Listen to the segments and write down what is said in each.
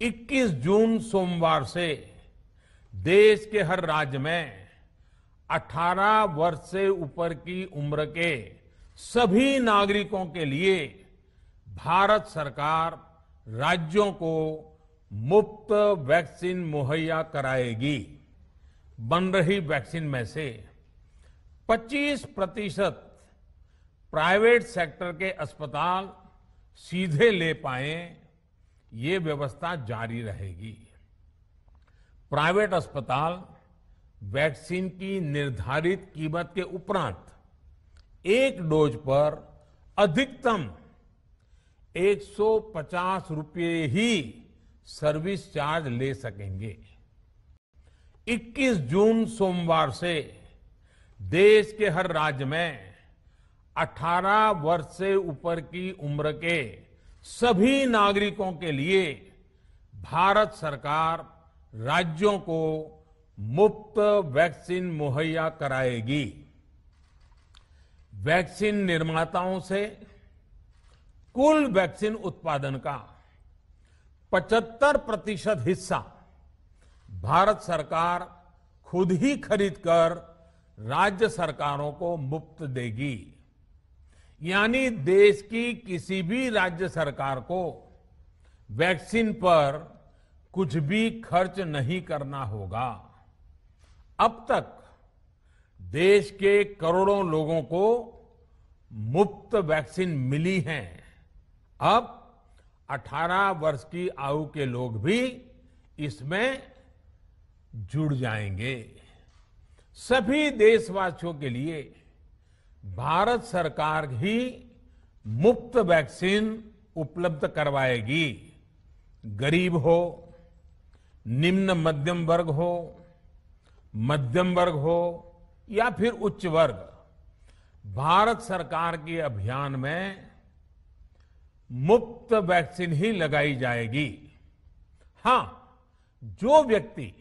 21 जून सोमवार से देश के हर राज्य में 18 वर्ष से ऊपर की उम्र के सभी नागरिकों के लिए भारत सरकार राज्यों को मुफ्त वैक्सीन मुहैया कराएगी। बन रही वैक्सीन में से 25% प्राइवेट सेक्टर के अस्पताल सीधे ले पाए, ये व्यवस्था जारी रहेगी। प्राइवेट अस्पताल वैक्सीन की निर्धारित कीमत के उपरांत एक डोज पर अधिकतम 150 रुपये ही सर्विस चार्ज ले सकेंगे। 21 जून सोमवार से देश के हर राज्य में 18 वर्ष से ऊपर की उम्र के सभी नागरिकों के लिए भारत सरकार राज्यों को मुफ्त वैक्सीन मुहैया कराएगी। वैक्सीन निर्माताओं से कुल वैक्सीन उत्पादन का 75% हिस्सा भारत सरकार खुद ही खरीदकर राज्य सरकारों को मुफ्त देगी। यानी देश की किसी भी राज्य सरकार को वैक्सीन पर कुछ भी खर्च नहीं करना होगा। अब तक देश के करोड़ों लोगों को मुफ्त वैक्सीन मिली है। अब 18 वर्ष की आयु के लोग भी इसमें जुड़ जाएंगे। सभी देशवासियों के लिए भारत सरकार ही मुफ्त वैक्सीन उपलब्ध करवाएगी। गरीब हो, निम्न मध्यम वर्ग हो, मध्यम वर्ग हो या फिर उच्च वर्ग, भारत सरकार के अभियान में मुफ्त वैक्सीन ही लगाई जाएगी। हां, जो व्यक्ति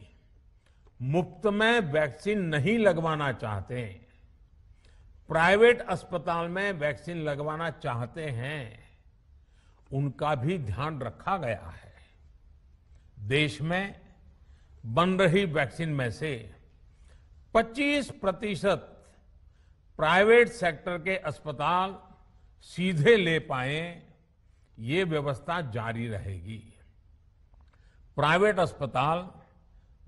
मुफ्त में वैक्सीन नहीं लगवाना चाहते, प्राइवेट अस्पताल में वैक्सीन लगवाना चाहते हैं, उनका भी ध्यान रखा गया है। देश में बन रही वैक्सीन में से 25% प्राइवेट सेक्टर के अस्पताल सीधे ले पाए, ये व्यवस्था जारी रहेगी। प्राइवेट अस्पताल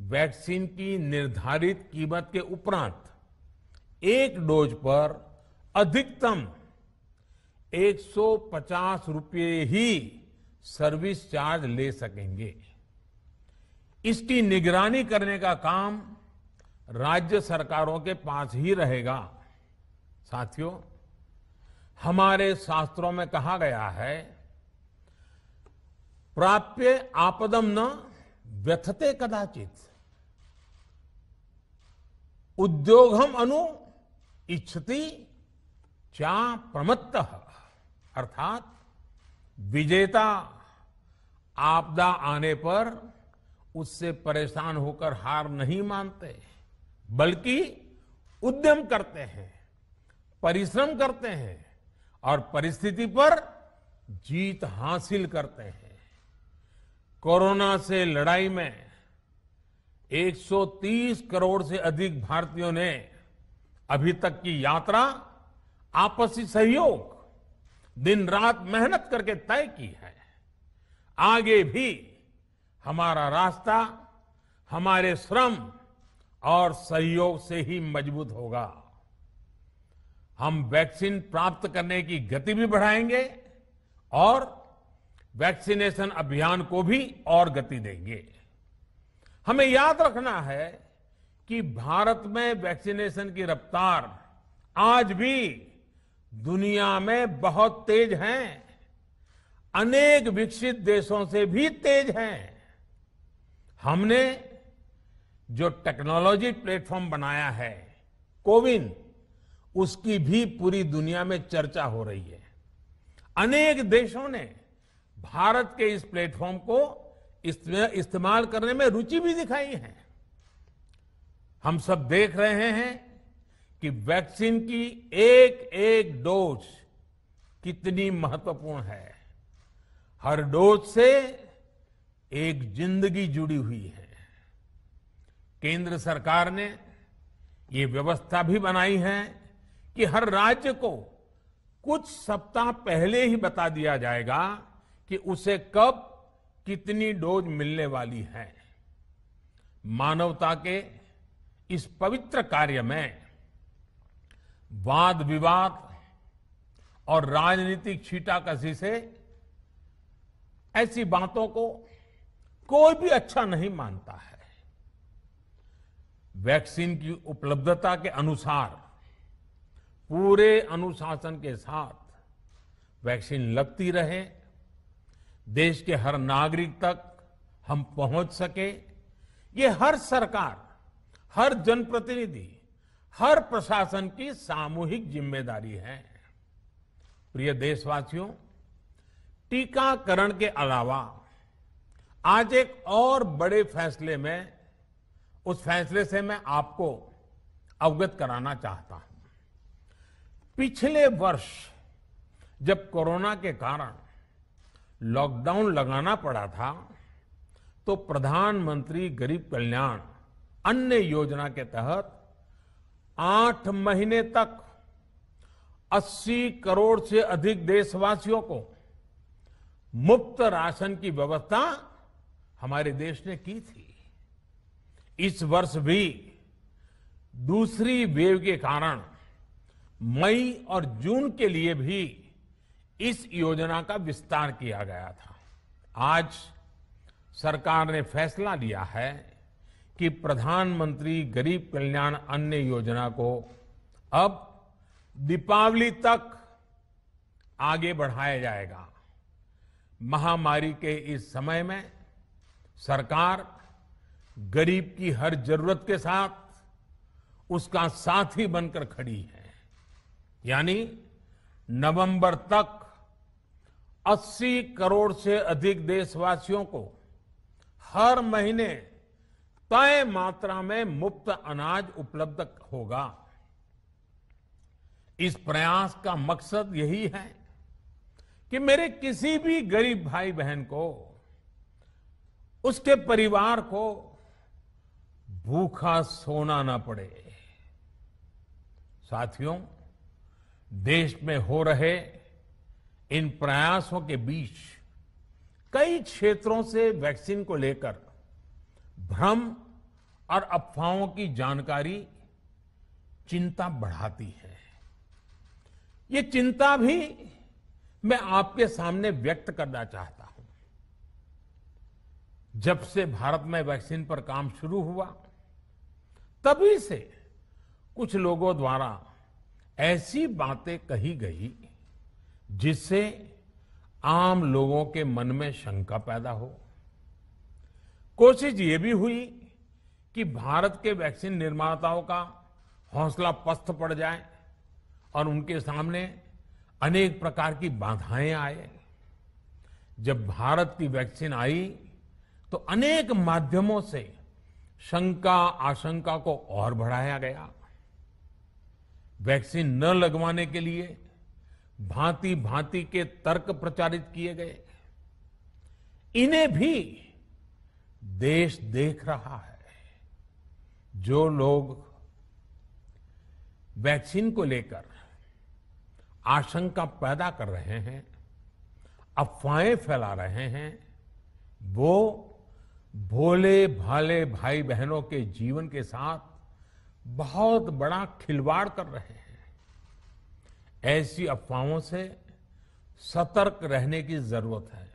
वैक्सीन की निर्धारित कीमत के उपरांत एक डोज पर अधिकतम 150 रुपये ही सर्विस चार्ज ले सकेंगे। इसकी निगरानी करने का काम राज्य सरकारों के पास ही रहेगा। साथियों, हमारे शास्त्रों में कहा गया है, प्राप्य आपदम न व्यथते कदाचित, उद्योगम अनु इच्छति चा प्रमत्तः। अर्थात विजेता आपदा आने पर उससे परेशान होकर हार नहीं मानते, बल्कि उद्यम करते हैं, परिश्रम करते हैं और परिस्थिति पर जीत हासिल करते हैं। कोरोना से लड़ाई में 130 करोड़ से अधिक भारतीयों ने अभी तक की यात्रा आपसी सहयोग, दिन रात मेहनत करके तय की है। आगे भी हमारा रास्ता हमारे श्रम और सहयोग से ही मजबूत होगा। हम वैक्सीन प्राप्त करने की गति भी बढ़ाएंगे और वैक्सीनेशन अभियान को भी और गति देंगे। हमें याद रखना है कि भारत में वैक्सीनेशन की रफ्तार आज भी दुनिया में बहुत तेज है, अनेक विकसित देशों से भी तेज है। हमने जो टेक्नोलॉजी प्लेटफॉर्म बनाया है, कोविन, उसकी भी पूरी दुनिया में चर्चा हो रही है। अनेक देशों ने भारत के इस प्लेटफॉर्म को इस्तेमाल करने में रुचि भी दिखाई है। हम सब देख रहे हैं कि वैक्सीन की एक एक डोज कितनी महत्वपूर्ण है। हर डोज से एक जिंदगी जुड़ी हुई है। केंद्र सरकार ने ये व्यवस्था भी बनाई है कि हर राज्य को कुछ सप्ताह पहले ही बता दिया जाएगा कि उसे कब कितनी डोज मिलने वाली है। मानवता के इस पवित्र कार्य में वाद विवाद और राजनीतिक छींटाकशी से ऐसी बातों को कोई भी अच्छा नहीं मानता है। वैक्सीन की उपलब्धता के अनुसार पूरे अनुशासन के साथ वैक्सीन लगती रहे, देश के हर नागरिक तक हम पहुंच सके, ये हर सरकार, हर जनप्रतिनिधि, हर प्रशासन की सामूहिक जिम्मेदारी है। प्रिय देशवासियों, टीकाकरण के अलावा आज एक और बड़े फैसले में, उस फैसले से मैं आपको अवगत कराना चाहता हूं। पिछले वर्ष जब कोरोना के कारण लॉकडाउन लगाना पड़ा था, तो प्रधानमंत्री गरीब कल्याण अन्न योजना के तहत 8 महीने तक 80 करोड़ से अधिक देशवासियों को मुफ्त राशन की व्यवस्था हमारे देश ने की थी। इस वर्ष भी दूसरी वेव के कारण मई और जून के लिए भी इस योजना का विस्तार किया गया था। आज सरकार ने फैसला लिया है कि प्रधानमंत्री गरीब कल्याण अन्न योजना को अब दीपावली तक आगे बढ़ाया जाएगा। महामारी के इस समय में सरकार गरीब की हर जरूरत के साथ उसका साथी बनकर खड़ी है। यानी नवंबर तक 80 करोड़ से अधिक देशवासियों को हर महीने तय मात्रा में मुफ्त अनाज उपलब्ध होगा। इस प्रयास का मकसद यही है कि मेरे किसी भी गरीब भाई बहन को, उसके परिवार को भूखा सोना ना पड़े। साथियों, देश में हो रहे इन प्रयासों के बीच कई क्षेत्रों से वैक्सीन को लेकर भ्रम और अफवाहों की जानकारी चिंता बढ़ाती है। ये चिंता भी मैं आपके सामने व्यक्त करना चाहता हूं। जब से भारत में वैक्सीन पर काम शुरू हुआ, तभी से कुछ लोगों द्वारा ऐसी बातें कही गई जिससे आम लोगों के मन में शंका पैदा हो। कोशिश ये भी हुई कि भारत के वैक्सीन निर्माताओं का हौसला पस्त पड़ जाए और उनके सामने अनेक प्रकार की बाधाएं आए। जब भारत की वैक्सीन आई तो अनेक माध्यमों से शंका आशंका को और बढ़ाया गया। वैक्सीन न लगवाने के लिए भांति भांति के तर्क प्रचारित किए गए। इन्हें भी देश देख रहा है। जो लोग वैक्सीन को लेकर आशंका पैदा कर रहे हैं, अफवाहें फैला रहे हैं, वो भोले भाले भाई बहनों के जीवन के साथ बहुत बड़ा खिलवाड़ कर रहे हैं। ऐसी अफवाहों से सतर्क रहने की जरूरत है।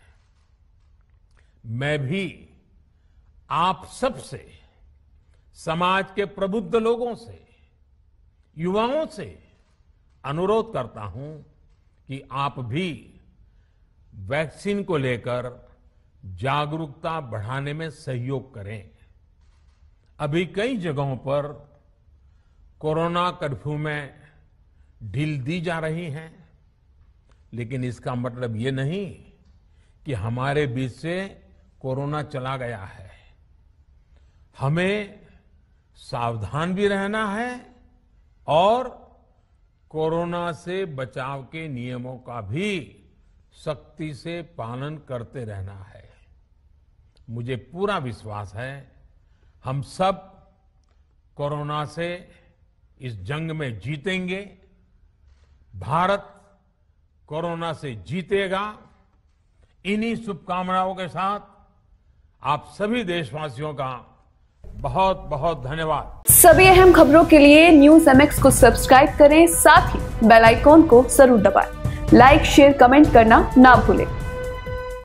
मैं भी आप सबसे, समाज के प्रबुद्ध लोगों से, युवाओं से अनुरोध करता हूं कि आप भी वैक्सीन को लेकर जागरूकता बढ़ाने में सहयोग करें। अभी कई जगहों पर कोरोना कर्फ्यू में ढील दी जा रही है, लेकिन इसका मतलब ये नहीं कि हमारे बीच से कोरोना चला गया है। हमें सावधान भी रहना है और कोरोना से बचाव के नियमों का भी सख्ती से पालन करते रहना है। मुझे पूरा विश्वास है हम सब कोरोना से इस जंग में जीतेंगे, भारत कोरोना से जीतेगा। इन्हीं शुभकामनाओं के साथ आप सभी देशवासियों का बहुत बहुत धन्यवाद। सभी अहम खबरों के लिए न्यूज़ MX को सब्सक्राइब करें, साथ ही बेल आइकॉन को जरूर दबाएं। लाइक, शेयर, कमेंट करना ना भूलें।